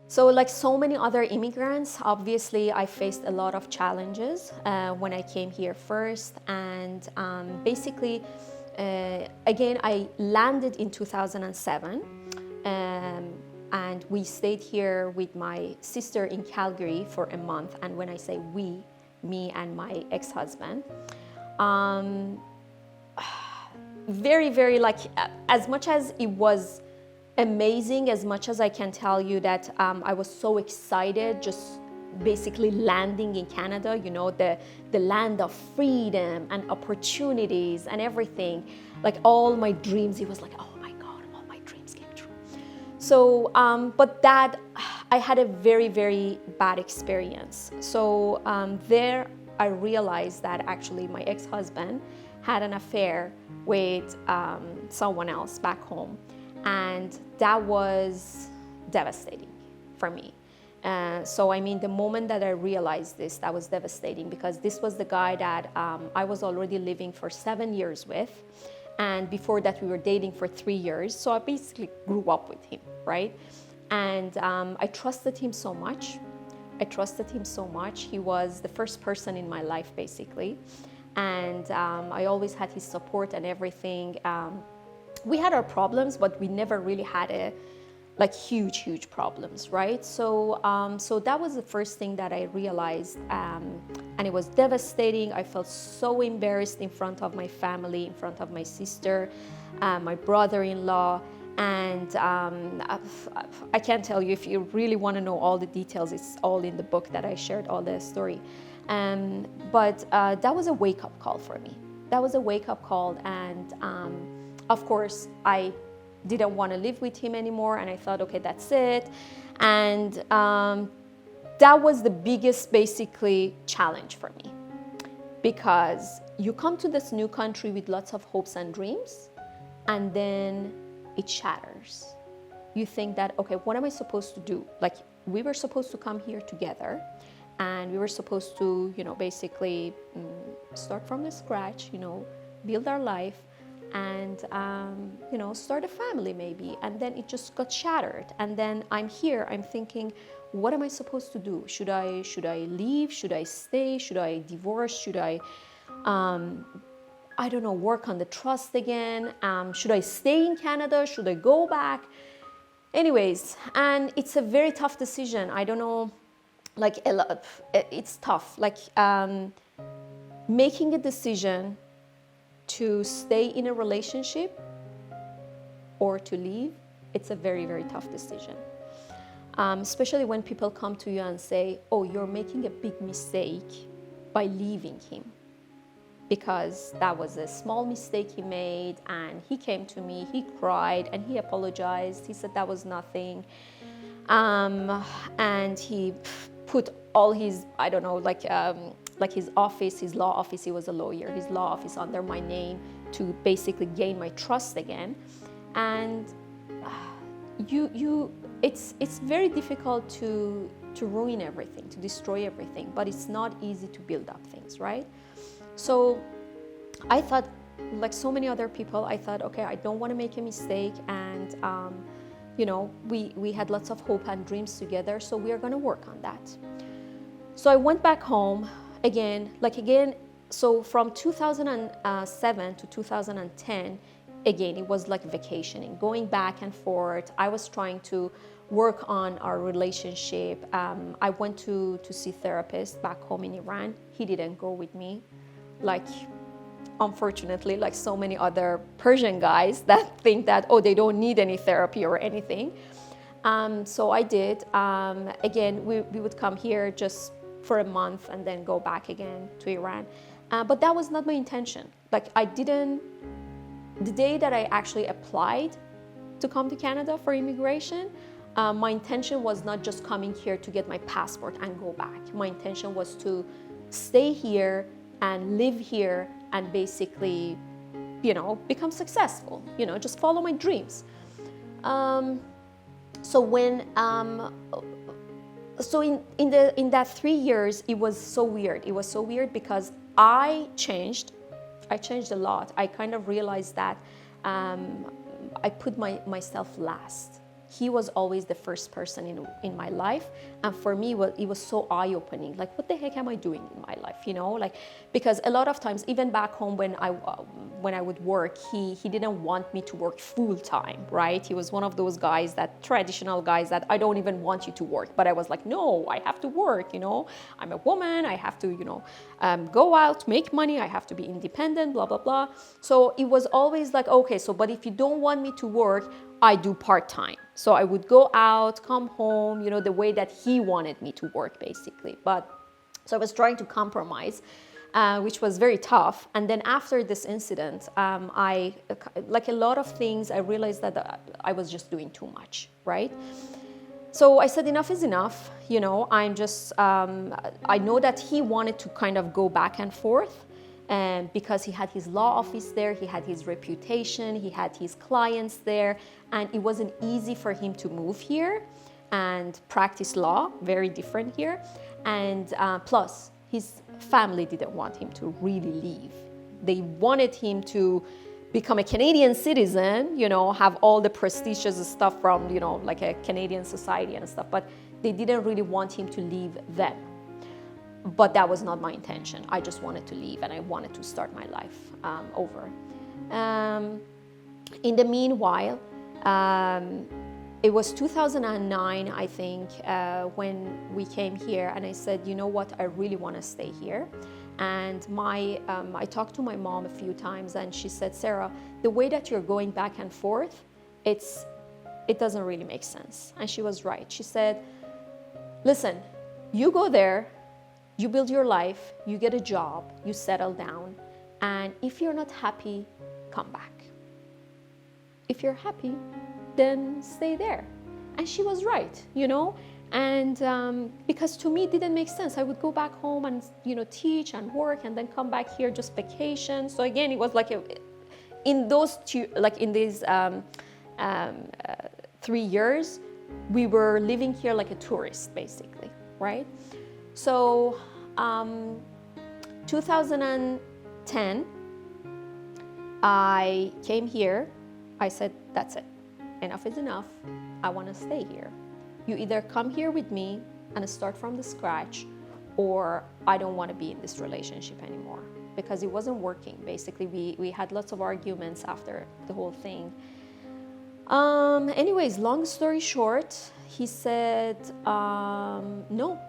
So like so many other immigrants, obviously I faced a lot of challenges when I came here first. And basically, again, I landed in 2007. And we stayed here with my sister in Calgary for a month. And when I say we, me and my ex-husband. Very, very, like, as much as it was amazing, as much as I can tell you that I was so excited just basically landing in Canada, you know, the land of freedom and opportunities and everything. Like all my dreams, it was like, oh my God, all my dreams came true. So, but that, I had a very, very bad experience. So there I realized that actually my ex-husband had an affair with someone else back home. And that was devastating for me. So I mean, the moment that I realized this, that was devastating, because this was the guy that I was already living for 7 years with. And before that, we were dating for 3 years. So I basically grew up with him, right? And I trusted him so much. He was the first person in my life, basically. And I always had his support and everything. We had our problems, but we never really had huge problems, right? So so that was the first thing that I realized, and it was devastating. I felt so embarrassed in front of my family, in front of my sister, my brother-in-law, and I can't tell you. If you really want to know all the details, it's all in the book that I shared, all the story. But that was a wake-up call for me. And of course, I didn't want to live with him anymore, and I thought, okay, that's it. And that was the biggest, basically, challenge for me, because you come to this new country with lots of hopes and dreams, and then it shatters. You think that, okay, what am I supposed to do? Like, we were supposed to come here together, and we were supposed to, you know, basically start from the scratch, you know, build our life, and you know, start a family maybe. And then it just got shattered. And then I'm here, I'm thinking, what am I supposed to do? Should I leave? Should I stay? Should I divorce? Should I don't know, work on the trust again? Should I stay in Canada? Should I go back? Anyways, and it's a very tough decision. I don't know, like, it's tough. Like, making a decision to stay in a relationship or to leave, it's a very, very tough decision. Especially when people come to you and say, oh, you're making a big mistake by leaving him, because that was a small mistake he made, and he came to me, he cried, and he apologized. He said that was nothing. And he put all his, I don't know, like his office, his law office, he was a lawyer, his law office under my name to basically gain my trust again. And it's very difficult to ruin everything, to destroy everything, but it's not easy to build up things, right? So I thought, like so many other people, I thought, okay, I don't want to make a mistake, and you know, we had lots of hope and dreams together, so we are going to work on that. So I went back home again. So from 2007 to 2010, again, it was like vacationing, going back and forth. I was trying to work on our relationship. I went to see therapist back home in Iran. He didn't go with me, like, unfortunately, like so many other Persian guys that think that, oh, they don't need any therapy or anything. So I did. Again, we would come here just for a month and then go back again to Iran. But that was not my intention. Like, the day that I actually applied to come to Canada for immigration, my intention was not just coming here to get my passport and go back. My intention was to stay here and live here and basically, you know, become successful, you know, just follow my dreams. So when, so in that 3 years, it was so weird. It was so weird because I changed a lot. I kind of realized that I put myself last. he was always the first person in my life. And for me, it was so eye-opening. Like, what the heck am I doing in my life? You know, like, because a lot of times, even back home when I would work, he didn't want me to work full time, right? He was one of those guys, that traditional guys that I don't even want you to work. But I was like, no, I have to work, you know. I'm a woman, I have to, you know, go out, make money, I have to be independent, blah, blah, blah. So it was always like, okay, so, but if you don't want me to work, I do part-time. So I would go out, come home, you know, the way that he wanted me to work, basically. But so I was trying to compromise, which was very tough. And then after this incident, like a lot of things, I realized that I was just doing too much, right? So I said, enough is enough. You know, I'm just, I know that he wanted to kind of go back and forth. And because he had his law office there, he had his reputation, he had his clients there, and it wasn't easy for him to move here and practice law, very different here. And plus, his family didn't want him to really leave. They wanted him to become a Canadian citizen, you know, have all the prestigious stuff from, you know, like a Canadian society and stuff, but they didn't really want him to leave them. But that was not my intention. I just wanted to leave and I wanted to start my life over. In the meanwhile, it was 2009, I think, when we came here, and I said, you know what, I really want to stay here. And I talked to my mom a few times, and she said, Sarah, the way that you're going back and forth, it doesn't really make sense. And she was right. She said, listen, you go there, you build your life, you get a job, you settle down, and if you're not happy, come back. If you're happy, then stay there. And she was right, you know, and because to me it didn't make sense. I would go back home and, you know, teach and work and then come back here just vacation. So again, it was like in these 3 years, we were living here like a tourist, basically, right? So 2010, I came here. I said, that's it. Enough is enough. I want to stay here. You either come here with me and start from the scratch, or I don't want to be in this relationship anymore, because it wasn't working. Basically, we had lots of arguments after the whole thing. Anyways, long story short, he said, no.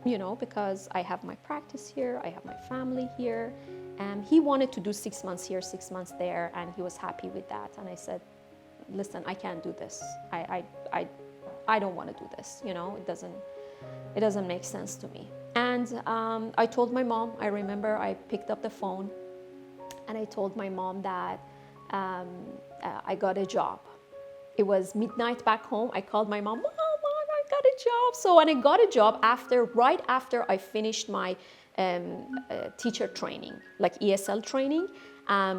You know, because I have my practice here, I have my family here, and he wanted to do 6 months here, 6 months there, and he was happy with that. And I said, listen, I can't do this. I don't want to do this. You know, it doesn't make sense to me. And I told my mom. I remember I picked up the phone, and I told my mom that I got a job. It was midnight back home. I called my mom. Got a job. So when I got a job right after I finished my teacher training, like ESL training,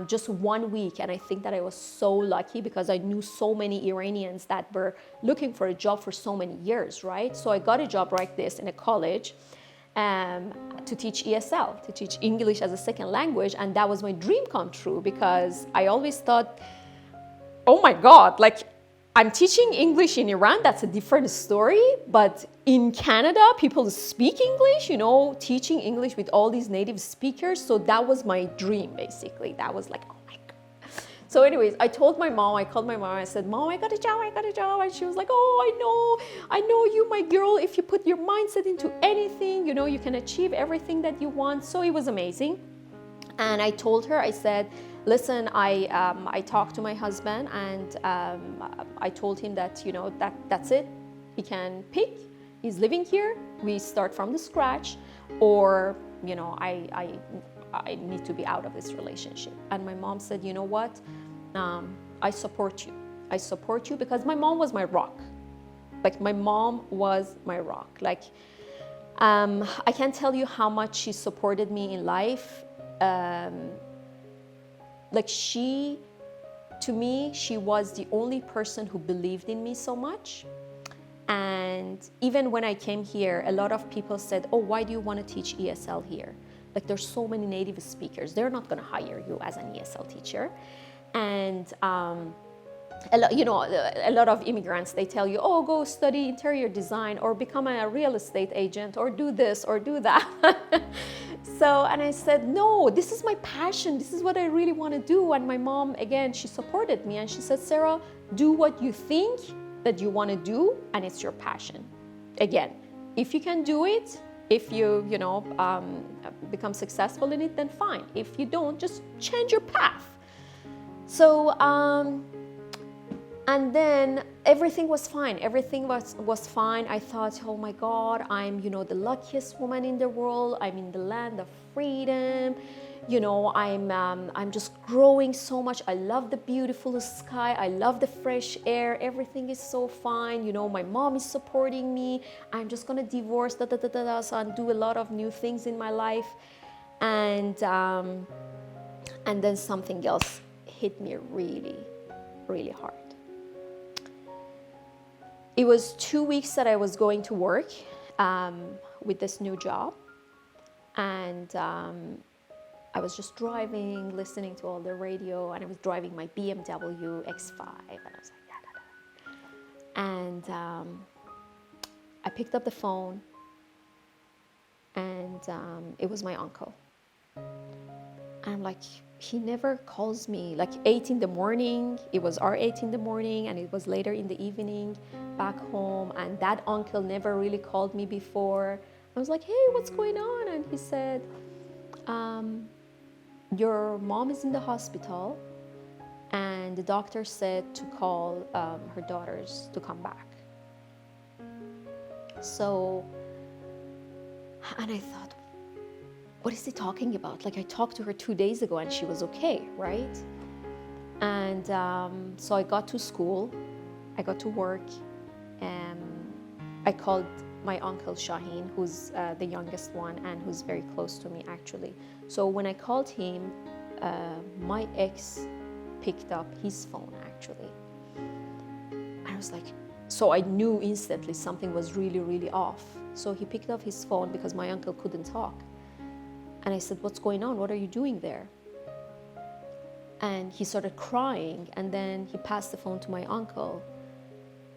just 1 week. And I think that I was so lucky because I knew so many Iranians that were looking for a job for so many years, right? So I got a job like this in a college to teach ESL, to teach English as a second language. And that was my dream come true, because I always thought, oh my God, like, I'm teaching English in Iran, that's a different story, but in Canada, people speak English, you know, teaching English with all these native speakers. So that was my dream, basically. That was like, oh my God. So anyways, I told my mom, I called my mom, I said, Mom, I got a job. And she was like, oh, I know you, my girl. If you put your mindset into anything, you know, you can achieve everything that you want. So it was amazing. And I told her, I said, listen, I talked to my husband, and I told him that, you know, that's it. He can pick. He's living here. We start from the scratch, or, you know, I need to be out of this relationship. And my mom said, you know what? I support you. I support you, because my mom was my rock. Like, my mom was my rock. Like, I can't tell you how much she supported me in life. Like, to me, she was the only person who believed in me so much. And even when I came here, a lot of people said, oh, why do you want to teach ESL here? Like, there's so many native speakers. They're not going to hire you as an ESL teacher. And a lot of immigrants, they tell you, oh, go study interior design or become a real estate agent or do this or do that. So, and I said, no, this is my passion. This is what I really want to do. And my mom, again, she supported me and she said, Sarah, do what you think that you want to do and it's your passion. Again, if you can do it, if you become successful in it, then fine. If you don't, just change your path. So, and then everything was fine. Everything was fine. I thought, oh my God, I'm, the luckiest woman in the world. I'm in the land of freedom. I'm just growing so much. I love the beautiful sky. I love the fresh air. Everything is so fine. My mom is supporting me. I'm just gonna divorce, so and do a lot of new things in my life. And then something else hit me really, really hard. It was 2 weeks that I was going to work with this new job, and I was just driving, listening to all the radio, and I was driving my BMW X5, and I was like, and I picked up the phone, and it was my uncle. And I'm like, he never calls me, like 8 in the morning, it was our 8 in the morning, and it was later in the evening back home, and that uncle never really called me before. I was like, hey, what's going on? And he said, your mom is in the hospital, and the doctor said to call her daughters to come back. So, and I thought, what is he talking about? Like, I talked to her 2 days ago and she was okay, right? And so I got to school, I got to work, and I called my uncle Shaheen, who's the youngest one and who's very close to me actually. So when I called him, my ex picked up his phone actually. I was like, so I knew instantly something was really, really off. So he picked up his phone because my uncle couldn't talk. And I said, what's going on? What are you doing there? And he started crying, and then he passed the phone to my uncle.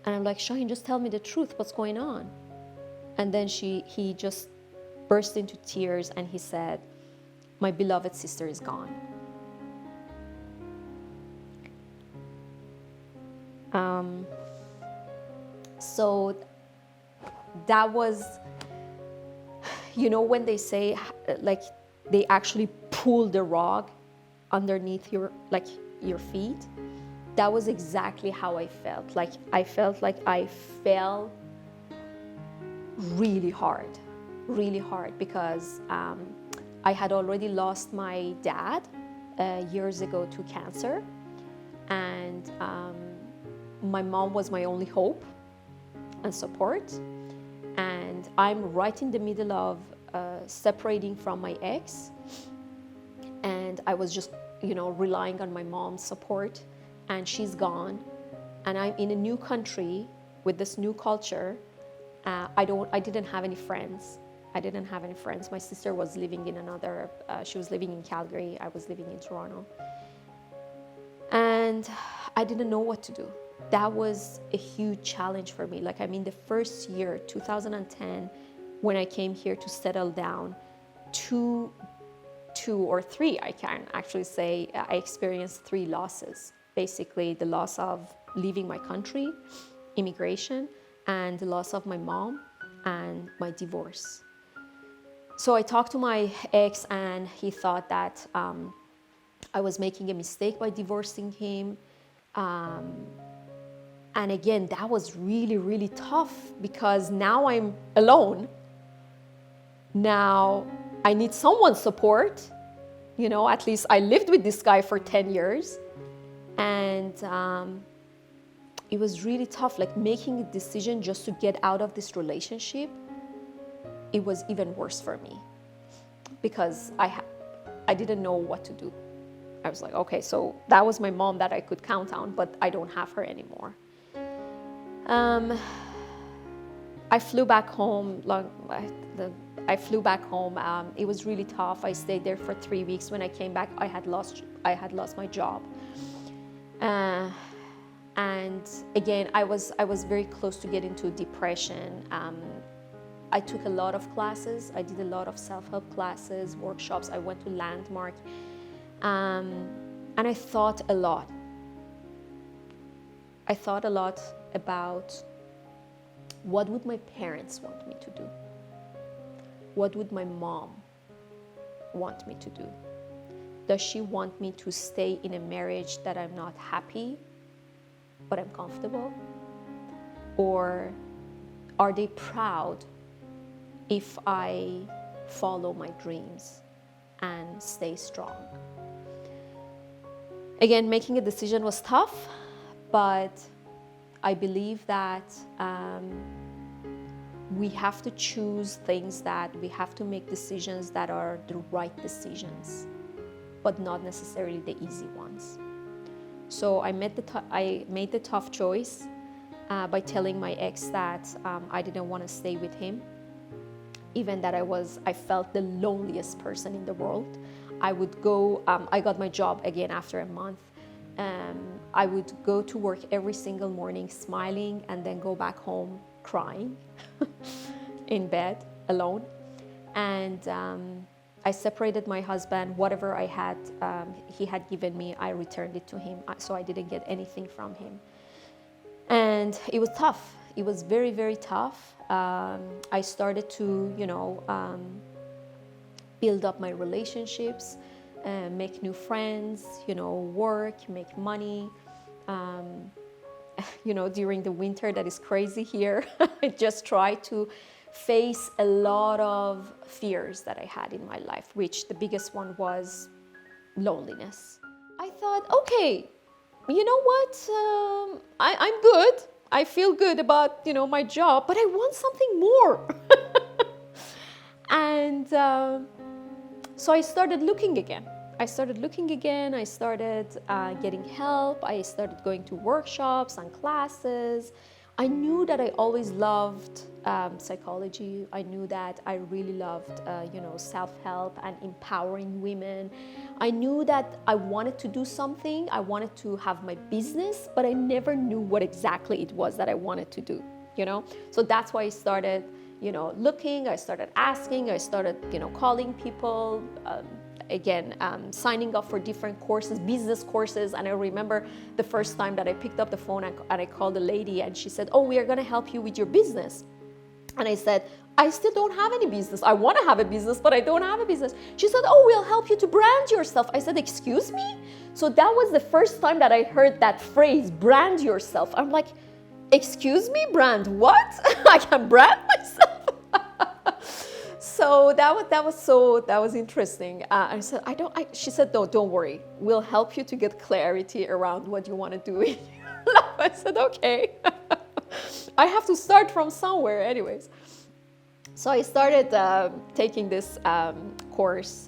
And I'm like, Shaheen, just tell me the truth. What's going on? And then he just burst into tears and he said, my beloved sister is gone. So that was, when they say, like, they actually pull the rug underneath your feet, that was exactly how I felt. Like, I felt like I fell really hard, because I had already lost my dad years ago to cancer, and my mom was my only hope and support, and I'm right in the middle of separating from my ex, and I was just relying on my mom's support, and she's gone, and I'm in a new country with this new culture. I didn't have any friends. My sister was living in she was living in Calgary. I was living in Toronto. And I didn't know what to do. That was a huge challenge for me. Like, the first year, 2010, when I came here to settle down, two or three, I can actually say, I experienced 3 losses. Basically, the loss of leaving my country, immigration, and the loss of my mom, and my divorce. So I talked to my ex, and he thought that I was making a mistake by divorcing him. And again, that was really, really tough, because now I'm alone. Now I need someone's support. At least I lived with this guy for 10 years. And it was really tough, like making a decision just to get out of this relationship. It was even worse for me, because I didn't know what to do. I was like, okay, so that was my mom that I could count on, but I don't have her anymore. I flew back home. It was really tough. I stayed there for 3 weeks. When I came back, I had lost my job. And again, I was very close to get into depression. I took a lot of classes. I did a lot of self-help classes, workshops. I went to Landmark, and I thought a lot. I thought a lot about what would my parents want me to do? What would my mom want me to do? Does she want me to stay in a marriage that I'm not happy, but I'm comfortable? Or are they proud if I follow my dreams and stay strong? Again, making a decision was tough, but I believe that we have to choose things, that we have to make decisions that are the right decisions, but not necessarily the easy ones. So I made the tough choice by telling my ex that I didn't want to stay with him, even that I felt the loneliest person in the world. I would go, I got my job again after a month. I would go to work every single morning smiling and then go back home crying in bed alone. And I separated my husband. Whatever I had, he had given me, I returned it to him, so I didn't get anything from him. And it was tough. It was very, very tough. I started to, build up my relationships, make new friends, work, make money. During the winter that is crazy here, I just tried to face a lot of fears that I had in my life, which the biggest one was loneliness. I thought, okay, you know what? I'm good. I feel good about, my job, but I want something more. And so I started looking again. I started getting help. I started going to workshops and classes. I knew that I always loved psychology. I knew that I really loved, self-help and empowering women. I knew that I wanted to do something. I wanted to have my business, but I never knew what exactly it was that I wanted to do, So that's why I started, looking. I started asking. I started, calling people. Signing up for different courses, business courses. And I remember the first time that I picked up the phone and I called a lady, and she said, "Oh, we are going to help you with your business." And I said, "I still don't have any business. I want to have a business, but I don't have a business." She said, "Oh, we'll help you to brand yourself." I said, "Excuse me?" So that was the first time that I heard that phrase, brand yourself. I'm like, excuse me, brand what? I can brand myself? So that was interesting. I said, she said, "No, don't worry. We'll help you to get clarity around what you want to do in your life." I said, "Okay." I have to start from somewhere anyways. So I started taking this course,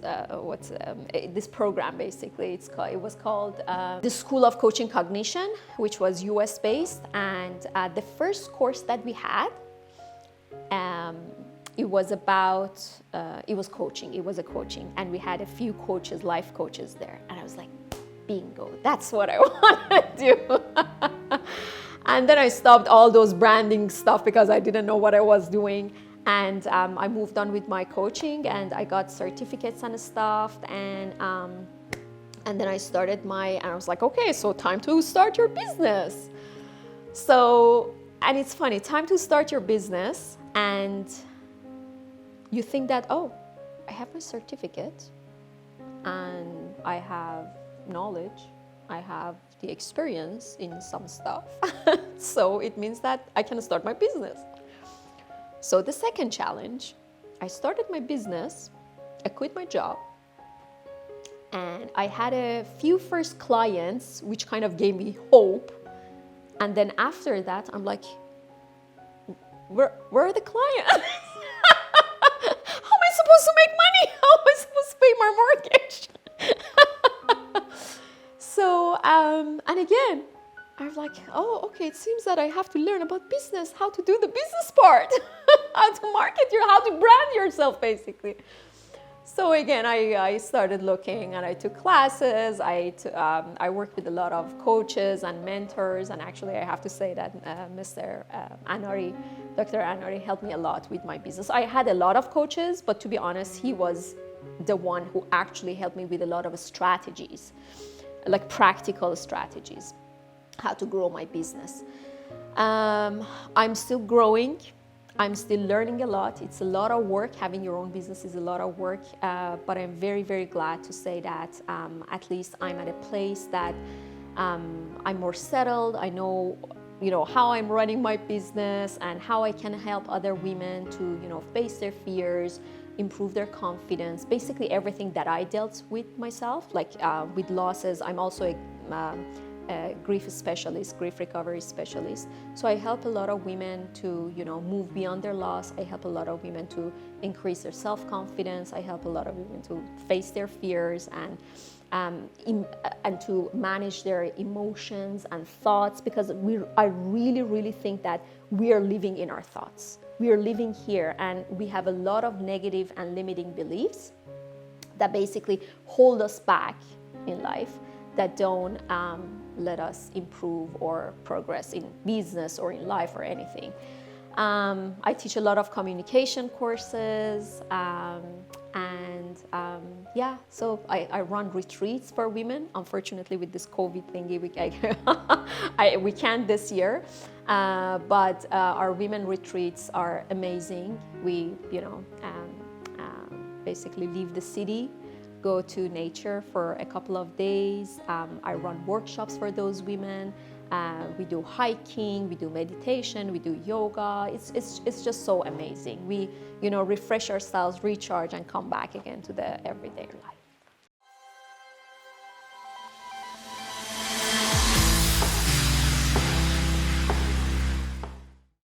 this program basically. It was called the School of Coaching Cognition, which was US based. And the first course that we had, it was coaching. It was a coaching, and we had a few coaches, life coaches there. And I was like, bingo, that's what I want to do. And then I stopped all those branding stuff because I didn't know what I was doing. And I moved on with my coaching, and I got certificates and stuff. And then I started and I was like, okay, so time to start your business. So, and it's funny, time to start your business, and you think that, oh, I have my certificate and I have knowledge, I have the experience in some stuff. So it means that I can start my business. So the second challenge, I started my business, I quit my job, and I had a few first clients, which kind of gave me hope. And then after that, I'm like, where are the clients? How am I supposed to make money? How am I supposed to pay my mortgage? So, and again, I'm like, oh, okay, it seems that I have to learn about business, how to do the business part, how to market how to brand yourself, basically. So again, I started looking and I took classes. I worked with a lot of coaches and mentors, and actually I have to say that Mr. Anari, Dr. Anari helped me a lot with my business. I had a lot of coaches, but to be honest, he was the one who actually helped me with a lot of strategies, like practical strategies, how to grow my business. I'm still growing. I'm still learning a lot. It's a lot of work. Having your own business is a lot of work, but I'm very, very glad to say that at least I'm at a place that I'm more settled. I know, how I'm running my business and how I can help other women to, face their fears, improve their confidence. Basically, everything that I dealt with myself, like with losses. I'm also a grief specialist, grief recovery specialist. So I help a lot of women to, move beyond their loss. I help a lot of women to increase their self-confidence. I help a lot of women to face their fears and to manage their emotions and thoughts, because I really, really think that we are living in our thoughts. We are living here, and we have a lot of negative and limiting beliefs that basically hold us back in life, that don't let us improve or progress in business or in life or anything. I teach a lot of communication courses, so I run retreats for women. Unfortunately, with this COVID thingy, we can't this year, but our women retreats are amazing. We, basically leave the city, go to nature for a couple of days. I run workshops for those women. We do hiking, we do meditation, we do yoga. It's just so amazing. We, refresh ourselves, recharge, and come back again to the everyday life.